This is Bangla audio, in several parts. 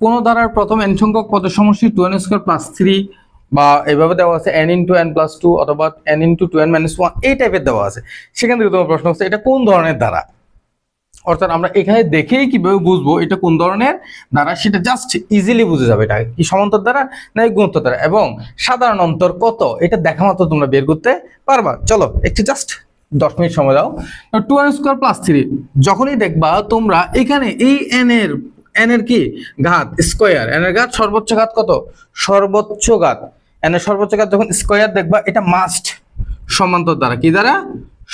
কোন ধারার প্রথম n সংখ্যক পদের সমষ্টি 2n² + 3 বা এভাবে দেওয়া আছে n × n+2 অথবা n × 2n - 1 এই টাইপের দেওয়া আছে। সেখান থেকে তোমার প্রশ্ন হচ্ছে এটা কোন ধরনের ধারা, অর্থাৎ আমরা এখানে দেখেই কিভাবে বুঝবো এটা কোন ধরনের ধারা, সেটা জাস্ট ইজিলি বুঝে যাবে এটা কি সমান্তর ধারা নাকি গুণোত্তর ধারা এবং সাধারণ অন্তর কত এটা দেখা মাত্র তোমরা বের করতে পারবা। চলো একটু জাস্ট 10 মিনিট সময় দাও। 2n² + 3 যখনই দেখবা তোমরা এখানে এই n এর কি ঘাত স্কয়ার, n এর ঘাত সর্বোচ্চ ঘাত কত, সর্বোচ্চ ঘাত, n এর সর্বোচ্চ ঘাত যখন স্কয়ার দেখবা এটা মাস্ট সমান্তর দ্বারা, কি দ্বারা,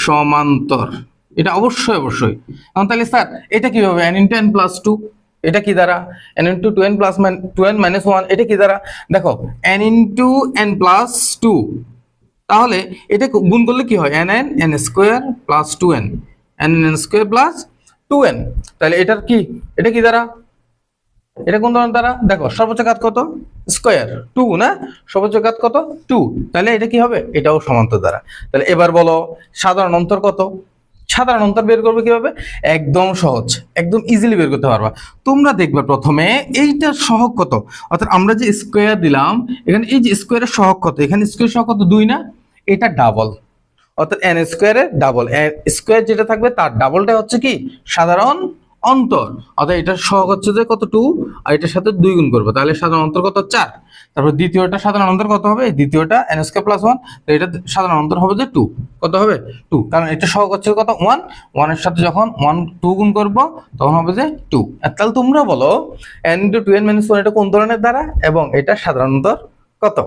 সমান্তর, এটা অবশ্যই অবশ্যই। এখন তাহলে স্যার এটা কি হবে n × n+2 এটা কি দ্বারা, n × 2n + 2n - 1 এটা কি দ্বারা, দেখো n × n+2 তাহলে এটা গুণ করলে কি হয় n n² + 2n n² + 2n, তাহলে এটার কি, এটা কি দ্বারা, এটা কোন ধরনের দ্বারা, দেখো সর্বোচ্চ ঘাত কত স্কয়ার 2 না, সর্বোচ্চ ঘাত কত 2, তাহলে এটা কি হবে, এটাও সমান্তর দ্বারা। তাহলে এবার বলো সাধারণ অন্তর কত, সাধারণ অন্তর বের করবে কিভাবে, একদম সহজ, একদম ইজিলি বের করতে পারবা। তোমরা দেখবে প্রথমে এইটার সহগ কত, অর্থাৎ আমরা যে স্কয়ার দিলাম এখানে এই যে স্কয়ারের সহগ কত, এখানে স্কয়ার সহগ কত 2 না, এটা ডাবল, অর্থাৎ n² এর ডাবল, স্কয়ার যেটা থাকবে তার ডাবলটা হচ্ছে কি সাধারণ অন্তর, অর্থাৎ এটার সহগ হচ্ছে যে কত 2 আর এটার সাথে 2 গুণ করবে, তাহলে সাধারণ অন্তর কত 4। তারপর দ্বিতীয়টা সাধারণ অন্তর কত হবে, দ্বিতীয়টা n² + 1, তো এটা সাধারণ অন্তর হবে যে 2, কত হবে 2, কারণ এটা সহগ হচ্ছে কত 1, 1 এর সাথে যখন 1 2 গুণ করব তখন হবে যে 2। তাহলে তোমরা বলো n × 2n - 1 এটা কোন ধরনের দ্বারা এবং এটা সাধারণ অন্তর কত।